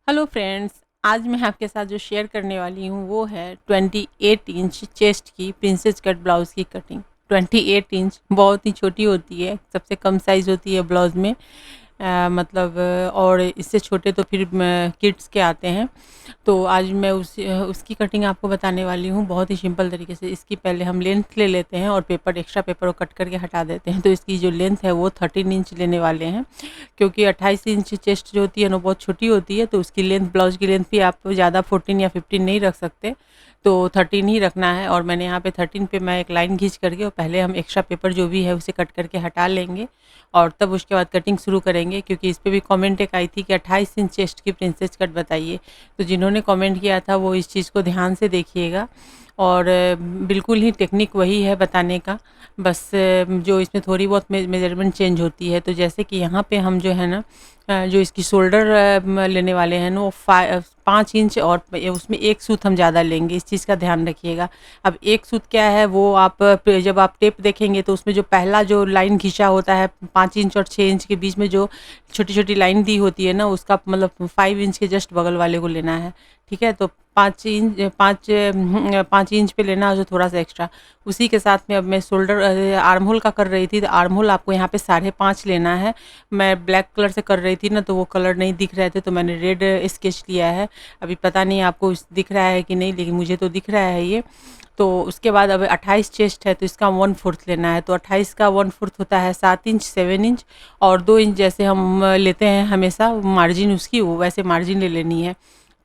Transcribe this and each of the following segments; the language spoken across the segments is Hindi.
हेलो फ्रेंड्स, आज मैं आपके साथ जो शेयर करने वाली हूँ वो है 28 इंच चेस्ट की प्रिंसेस कट ब्लाउज़ की कटिंग। 28 इंच बहुत ही छोटी होती है, सबसे कम साइज़ होती है ब्लाउज़ में। मतलब और इससे छोटे तो फिर किड्स के आते हैं। तो आज मैं उसकी कटिंग आपको बताने वाली हूँ बहुत ही सिंपल तरीके से। इसकी पहले हम लेंथ ले लेते हैं और एक्स्ट्रा पेपर को कट करके हटा देते हैं। तो इसकी जो लेंथ है वो 13 इंच लेने वाले हैं, क्योंकि 28 इंच चेस्ट जो होती है ना बहुत छोटी होती है। तो उसकी लेंथ, ब्लाउज़ की लेंथ भी आप ज़्यादा 14 या 15 नहीं रख सकते, तो 13 ही रखना है। और मैंने यहाँ पे 13 पे मैं एक लाइन खींच करके और पहले हम एक्स्ट्रा पेपर जो भी है उसे कट करके हटा लेंगे और तब उसके बाद कटिंग शुरू करेंगे। क्योंकि इस पे भी कमेंट एक आई थी कि 28 इंच चेस्ट की प्रिंसेस कट बताइए। तो जिन्होंने कमेंट किया था वो इस चीज़ को ध्यान से देखिएगा। और बिल्कुल ही टेक्निक वही है बताने का, बस जो इसमें थोड़ी बहुत मेजरमेंट चेंज होती है। तो जैसे कि यहाँ पे हम जो है ना जो इसकी शोल्डर लेने वाले हैं ना वो 5 इंच, और उसमें एक सूत हम ज़्यादा लेंगे, इस चीज़ का ध्यान रखिएगा। अब एक सूत क्या है वो आप जब आप टेप देखेंगे तो उसमें जो पहला जो लाइन खींचा होता है 5 इंच और 6 इंच के बीच में जो छोटी छोटी लाइन दी होती है ना, उसका मतलब 5 इंच के जस्ट बगल वाले को लेना है। ठीक है, तो 5 इंच पे लेना है जो थोड़ा सा एक्स्ट्रा। उसी के साथ में अब मैं शोल्डर आर्म होल का कर रही थी, तो आर्म होल आपको यहाँ पे 5.5 लेना है। मैं ब्लैक कलर से कर रही थी ना, तो वो कलर नहीं दिख रहे थे, तो मैंने रेड स्केच लिया है। अभी पता नहीं आपको दिख रहा है कि नहीं, लेकिन मुझे तो दिख रहा है ये। तो उसके बाद अब 28 चेस्ट है तो इसका 1/4 लेना है। तो 28 का 1/4 होता है 7 इंच, 7 इंच और 2 इंच जैसे हम लेते हैं हमेशा मार्जिन उसकी, वो वैसे मार्जिन ले लेनी है।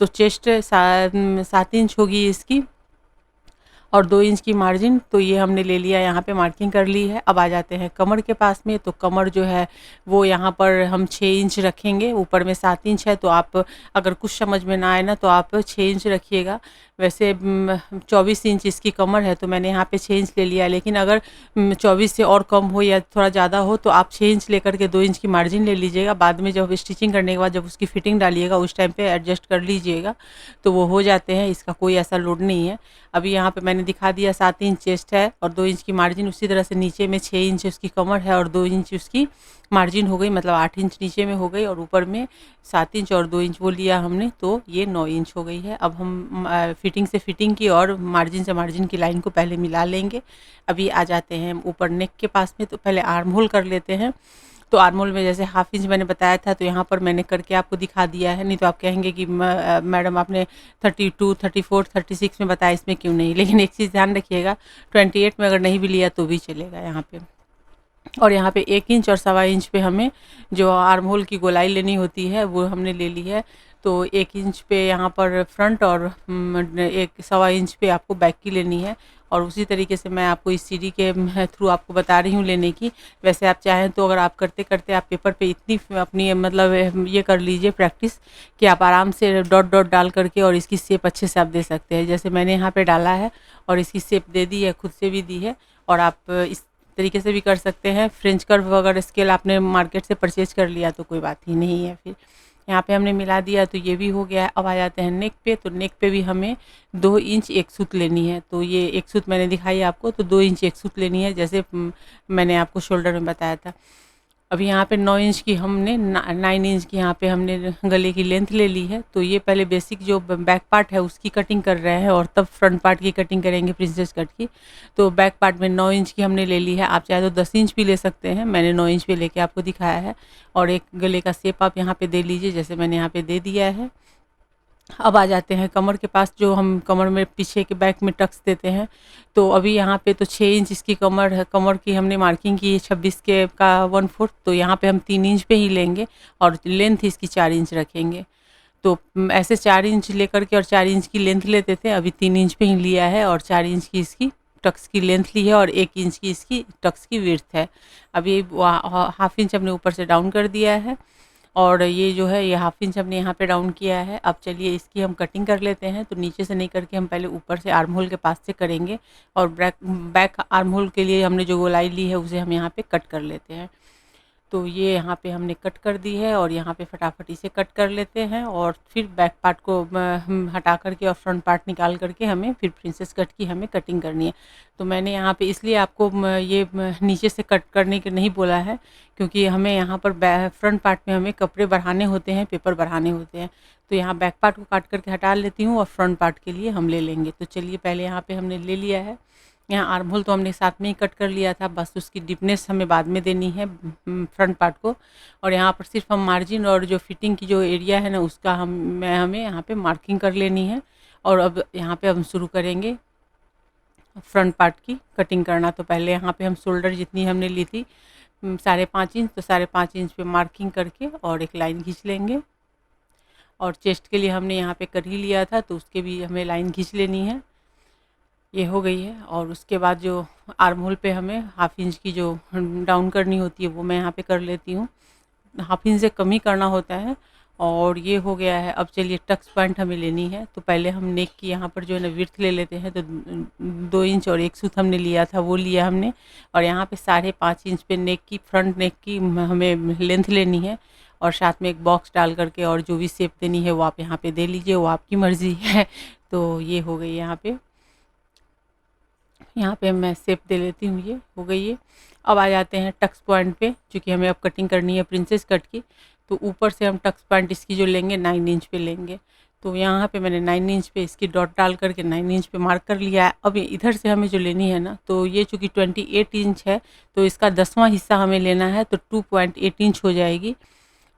तो चेस्ट 7 इंच होगी इसकी और 2 इंच की मार्जिन, तो ये हमने ले लिया, यहाँ पे मार्किंग कर ली है। अब आ जाते हैं कमर के पास में। तो कमर जो है वो यहाँ पर हम 6 इंच रखेंगे, ऊपर में 7 इंच है। तो आप अगर कुछ समझ में ना आए ना तो आप 6 इंच रखिएगा। वैसे 24 इंच इसकी कमर है तो मैंने यहाँ पे 6 इंच ले लिया, लेकिन अगर 24 से और कम हो या थोड़ा ज़्यादा हो तो आप 6 इंच लेकर के 2 इंच की मार्जिन ले लीजिएगा। बाद में जब स्टिचिंग करने के बाद जब उसकी फिटिंग डालिएगा उस टाइम पे एडजस्ट कर लीजिएगा, तो वो हो जाते हैं, इसका कोई ऐसा लोड नहीं है। अभी यहाँ पे मैंने दिखा दिया 7 इंच चेस्ट है और 2 इंच की मार्जिन। उसी तरह से नीचे में 6 इंच उसकी कमर है और 2 इंच उसकी मार्जिन हो गई, मतलब 8 इंच नीचे में हो गई और ऊपर में 7 इंच और 2 इंच वो लिया हमने, तो ये 9 इंच हो गई है। अब हम फिटिंग से फिटिंग की और मार्जिन से मार्जिन की लाइन को पहले मिला लेंगे। अभी आ जाते हैं ऊपर नेक के पास में। तो पहले आर्म होल कर लेते हैं। तो आर्म होल में जैसे हाफ इंच मैंने बताया था, तो यहाँ पर मैंने करके आपको दिखा दिया है। नहीं तो आप कहेंगे कि मैडम आपने 32, 34, 36 में बताया, इसमें क्यों नहीं। लेकिन एक चीज़ ध्यान रखिएगा, 28 में अगर नहीं भी लिया तो भी चलेगा यहाँ पे। और यहाँ पे 1 इंच और 1.25 इंच पे हमें जो आर्म होल की गोलाई लेनी होती है वो हमने ले ली है। तो 1 इंच पे यहाँ पर फ्रंट और 1 1.25 इंच पे आपको बैक की लेनी है। और उसी तरीके से मैं आपको इस सीढ़ी के थ्रू आपको बता रही हूँ लेने की। वैसे आप चाहें तो अगर आप करते करते आप पेपर पे इतनी अपनी मतलब ये कर लीजिए प्रैक्टिस कि आप आराम से डॉट डॉट डाल करके और इसकी शेप अच्छे से आप दे सकते हैं। जैसे मैंने यहाँ पे डाला है और इसकी शेप दे दी है, खुद से भी दी है। और आप इस तरीके से भी कर सकते हैं। फ्रेंच कर्व अगर स्केल आपने मार्केट से परचेज कर लिया तो कोई बात ही नहीं है। फिर यहाँ पे हमने मिला दिया तो ये भी हो गया है। अब आ जाते हैं नेक पे। तो नेक पे भी हमें 2 इंच एक सूत लेनी है। तो ये एक सूत मैंने दिखाई आपको, तो 2 इंच एक सूत लेनी है, जैसे मैंने आपको शोल्डर में बताया था। अभी यहाँ पे 9 इंच की हमने 9 इंच की यहाँ पे हमने गले की लेंथ ले ली है। तो ये पहले बेसिक जो बैक पार्ट है उसकी कटिंग कर रहे हैं और तब फ्रंट पार्ट की कटिंग करेंगे प्रिंसेस कट की। तो बैक पार्ट में 9 इंच की हमने ले ली है। आप चाहे तो 10 इंच भी ले सकते हैं, मैंने 9 इंच पे लेके आपको दिखाया है। और एक गले का शेप आप यहाँ पे दे लीजिए, जैसे मैंने यहाँ पे दे दिया है। अब आ जाते हैं कमर के पास, जो हम कमर में पीछे के बैक में टक्स देते हैं। तो अभी यहाँ पे तो 6 इंच इसकी कमर है, कमर की हमने मार्किंग की है 26 के का 1/4। तो यहाँ पे हम 3 इंच पे ही लेंगे और लेंथ इसकी 4 इंच रखेंगे। तो ऐसे 4 इंच लेकर के और 4 इंच की लेंथ लेते थे, अभी 3 इंच पे ही लिया है और 4 इंच की इसकी टक्स की लेंथ ली है और 1 इंच की इसकी टक्स की विड्थ है। अभी हाफ इंच हमने ऊपर से डाउन कर दिया है और ये जो है ये हाफ इंच हमने यहाँ पे डाउन किया है। अब चलिए इसकी हम कटिंग कर लेते हैं। तो नीचे से नहीं करके हम पहले ऊपर से आर्म होल के पास से करेंगे और बैक आर्म होल के लिए हमने जो गोलाई ली है उसे हम यहाँ पे कट कर लेते हैं। तो ये यहाँ पे हमने कट कर दी है और यहाँ पे फटाफट इसे कट कर लेते हैं और फिर बैक पार्ट को हटा करके और फ्रंट पार्ट निकाल करके हमें फिर प्रिंसेस कट की हमें कटिंग करनी है। तो मैंने यहाँ पे इसलिए आपको ये नीचे से कट करने के नहीं बोला है, क्योंकि हमें यहाँ पर फ्रंट पार्ट में हमें कपड़े बढ़ाने होते हैं, पेपर बढ़ाने होते हैं। तो यहाँ बैक पार्ट को काट करके हटा लेती हूँ और फ्रंट पार्ट के लिए हम ले लेंगे। तो चलिए पहले यहाँ पे हमने ले लिया है। यहाँ आर्म होल तो हमने साथ में ही कट कर लिया था, बस उसकी डीपनेस हमें बाद में देनी है फ्रंट पार्ट को। और यहाँ पर सिर्फ हम मार्जिन और जो फिटिंग की जो एरिया है ना उसका हमें यहाँ पे मार्किंग कर लेनी है। और अब यहाँ पे हम शुरू करेंगे फ्रंट पार्ट की कटिंग करना। तो पहले यहाँ पे हम शोल्डर जितनी हमने ली थी 5.5 इंच, तो 5.5 इंच पे मार्किंग करके और एक लाइन खींच लेंगे। और चेस्ट के लिए हमने यहाँ पे कर ही लिया था, तो उसके भी हमें लाइन खींच लेनी है। ये हो गई है। और उसके बाद जो आर्म होल पे हमें हाफ इंच की जो डाउन करनी होती है वो मैं यहाँ पे कर लेती हूँ। हाफ इंच से कम ही करना होता है। और ये हो गया है। अब चलिए टक्स पॉइंट हमें लेनी है। तो पहले हम नेक की यहाँ पर जो है ना विड्थ ले लेते हैं। तो 2 इंच और 1 सूत हमने लिया था, वो लिया हमने। और यहाँ पे 5.5 इंच पे नेक की, फ्रंट नेक की हमें लेंथ लेनी है। और साथ में एक बॉक्स डाल करके और जो भी शेप देनी है वो आप यहाँ पे दे लीजिए, वो आपकी मर्ज़ी है। तो ये हो गई यहाँ पे मैं शेप दे लेती हूँ, ये हो गई है। अब आ जाते हैं टक्स पॉइंट पे, क्योंकि हमें अब कटिंग करनी है प्रिंसेस कट की। तो ऊपर से हम टक्स पॉइंट इसकी जो लेंगे 9 इंच पे लेंगे। तो यहाँ पे मैंने 9 इंच पे इसकी डॉट डाल करके 9 इंच पे मार्क कर लिया है। अब इधर से हमें जो लेनी है ना, तो ये चूँकि 28 इंच है तो इसका 10वां हिस्सा हमें लेना है, तो 2.8 इंच हो जाएगी।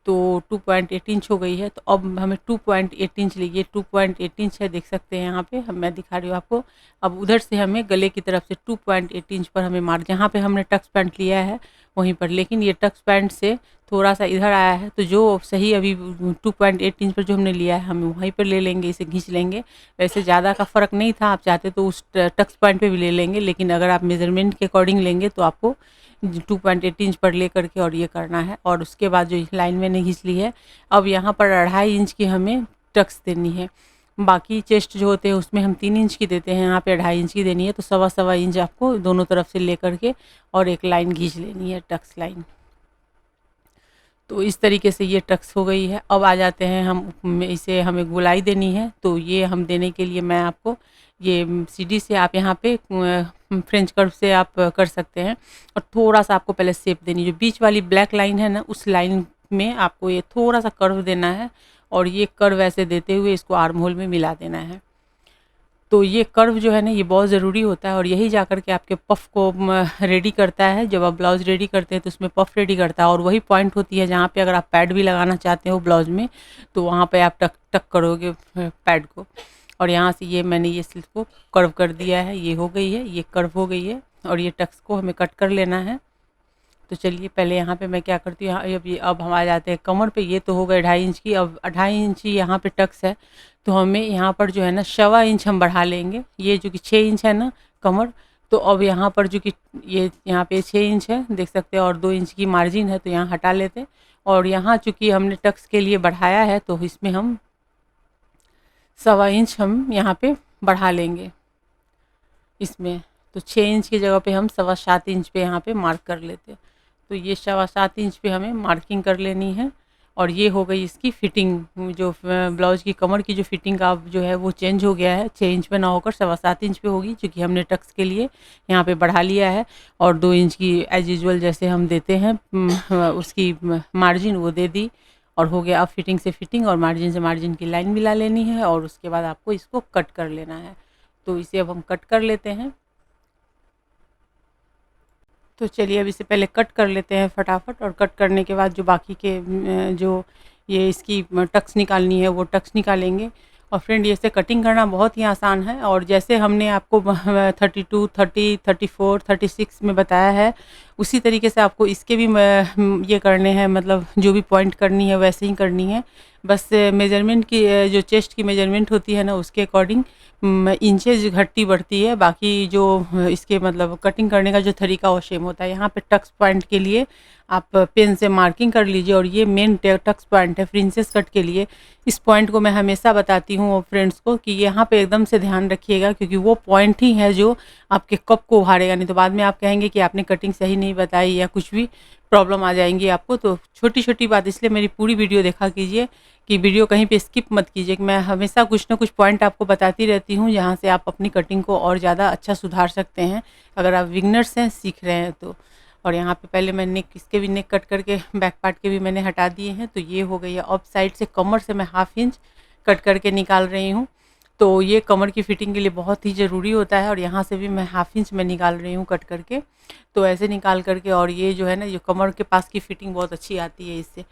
तो 2.8 इंच हो गई है। तो अब हमें 2.8 इंच लीजिए, 2.8 इंच है, देख सकते हैं यहाँ पे मैं दिखा रही हूँ आपको। अब उधर से हमें गले की तरफ से 2.8 इंच पर हमें मार्क, जहाँ पे हमने टक्स पैंट लिया है वहीं पर, लेकिन ये टक्स पैंट से थोड़ा सा इधर आया है, तो जो सही अभी 2.8 इंच पर जो हमने लिया है हम वहीं पर ले लेंगे, इसे खींच लेंगे। वैसे ज़्यादा का फ़र्क नहीं था, आप चाहते तो उस टक्स पॉइंट पे भी ले लेंगे, लेकिन अगर आप मेज़रमेंट के अकॉर्डिंग लेंगे तो आपको 2.8 इंच पर ले करके और ये करना है। और उसके बाद जो लाइन मैंने खींच ली है, अब यहाँ पर 2.5 इंच की हमें टक्स देनी है। बाकी चेस्ट जो होते हैं उसमें हम 3 इंच की देते हैं, यहाँ पे 2.5 इंच की देनी है। तो 1.25 इंच आपको दोनों तरफ से ले करके और एक लाइन खींच लेनी है, टक्स लाइन। तो इस तरीके से ये टक्स हो गई है। अब आ जाते हैं हम इसे हमें गोलाई देनी है। तो ये हम देने के लिए मैं आपको ये सीढ़ी से आप यहाँ पे फ्रेंच कर्व से आप कर सकते हैं। और थोड़ा सा आपको पहले शेप देनी, जो बीच वाली ब्लैक लाइन है ना उस लाइन में आपको ये थोड़ा सा कर्व देना है। और ये कर्व ऐसे देते हुए इसको आर्म होल में मिला देना है। तो ये कर्व जो है ना ये बहुत ज़रूरी होता है और यही जा कर के आपके पफ़ को रेडी करता है। जब आप ब्लाउज़ रेडी करते हैं तो उसमें पफ़ रेडी करता है और वही पॉइंट होती है जहाँ पे अगर आप पैड भी लगाना चाहते हो ब्लाउज़ में, तो वहाँ पे आप टक टक करोगे पैड को। और यहाँ से ये मैंने ये स्लिट को कर्व कर दिया है, ये हो गई है, ये कर्व हो गई है। और ये टक्स को हमें कट कर लेना है। तो चलिए पहले यहाँ पे मैं क्या करती हूँ, अब हम आ जाते हैं कमर पे। ये तो हो गए 2.5 इंच की। अब 2.5 इंच यहाँ पे टक्स है, तो हमें यहाँ पर जो है ना 1.25 इंच हम बढ़ा लेंगे। ये जो कि 6 इंच है ना कमर, तो अब यहाँ पर जो कि ये यहाँ पे 6 इंच है, देख सकते हैं। और 2 इंच की मार्जिन है, तो यहाँ हटा लेते हैं। और यहाँ चूँकि हमने टक्स के लिए बढ़ाया है, तो इसमें हम 1.25 इंच हम यहाँ पे बढ़ा लेंगे इसमें। तो 6 इंच की जगह पे हम 7.25 इंच पे यहाँ पे मार्क कर लेते हैं। तो ये 7.25 इंच पे हमें मार्किंग कर लेनी है। और ये हो गई इसकी फिटिंग, जो ब्लाउज़ की कमर की जो फिटिंग का जो है वो चेंज हो गया है, 6 इंच पे ना होकर 7.25 इंच पे होगी, क्योंकि हमने टक्स के लिए यहाँ पे बढ़ा लिया है। और 2 इंच की एज यूजुअल जैसे हम देते हैं उसकी मार्जिन वो दे दी। और हो गया। अब फिटिंग से फिटिंग और मार्जिन से मार्जिन की लाइन मिला लेनी है और उसके बाद आपको इसको कट कर लेना है। तो इसे अब हम कट कर लेते हैं। तो चलिए अब इसे पहले कट कर लेते हैं फटाफट। और कट करने के बाद जो बाकी के जो ये इसकी टक्स निकालनी है वो टक्स निकालेंगे। और फ्रेंड ये से कटिंग करना बहुत ही आसान है। और जैसे हमने आपको 32, 30, 34, 36 में बताया है, उसी तरीके से आपको इसके भी ये करने हैं, मतलब जो भी पॉइंट करनी है वैसे ही करनी है। बस मेजरमेंट की जो चेस्ट की मेजरमेंट होती है ना उसके अकॉर्डिंग इंचेज घटती बढ़ती है। बाकी जो इसके मतलब कटिंग करने का जो तरीका वो सेम होता है। यहाँ पे टक्स पॉइंट के लिए आप पेन से मार्किंग कर लीजिए। और ये मेन टक्स पॉइंट है प्रिंसेस कट के लिए। इस पॉइंट को मैं हमेशा बताती हूँ फ्रेंड्स को कि यहाँ पे एकदम से ध्यान रखिएगा, क्योंकि वो पॉइंट ही है जो आपके कप को उभारेगा। नहीं तो बाद में आप कहेंगे कि आपने कटिंग सही नहीं बताई या कुछ भी प्रॉब्लम आ जाएंगी आपको। तो छोटी छोटी बात, इसलिए मेरी पूरी वीडियो देखा कीजिए कि वीडियो कहीं पे स्किप मत कीजिए। मैं हमेशा कुछ ना कुछ पॉइंट आपको बताती रहती हूँ जहाँ से आप अपनी कटिंग को और ज़्यादा अच्छा सुधार सकते हैं, अगर आप बिगनर्स हैं, सीख रहे हैं तो। और यहाँ पे पहले मैं नेक, इसके भी नेक कट करके बैक पार्ट के भी मैंने हटा दिए हैं। तो ये हो गई है। अब साइड से कमर से मैं 1/2 इंच कट करके निकाल रही हूँ। तो ये कमर की फिटिंग के लिए बहुत ही ज़रूरी होता है। और यहाँ से भी मैं 1/2 इंच में निकाल रही हूँ कट करके। तो ऐसे निकाल करके, और ये जो है ना, जो कमर के पास की फिटिंग बहुत अच्छी आती है इससे।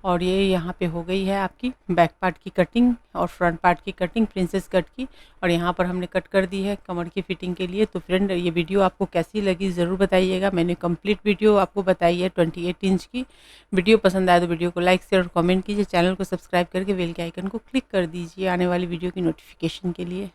और ये यहाँ पे हो गई है आपकी बैक पार्ट की कटिंग और फ्रंट पार्ट की कटिंग प्रिंसेस कट की। और यहाँ पर हमने कट कर दी है कमर की फिटिंग के लिए। तो फ्रेंड, ये वीडियो आपको कैसी लगी ज़रूर बताइएगा। मैंने कंप्लीट वीडियो आपको बताई है 28 इंच की। वीडियो पसंद आए तो वीडियो को लाइक शेयर और कमेंट कीजिए। चैनल को सब्सक्राइब करके बेल के आइकन को क्लिक कर दीजिए आने वाली वीडियो की नोटिफिकेशन के लिए।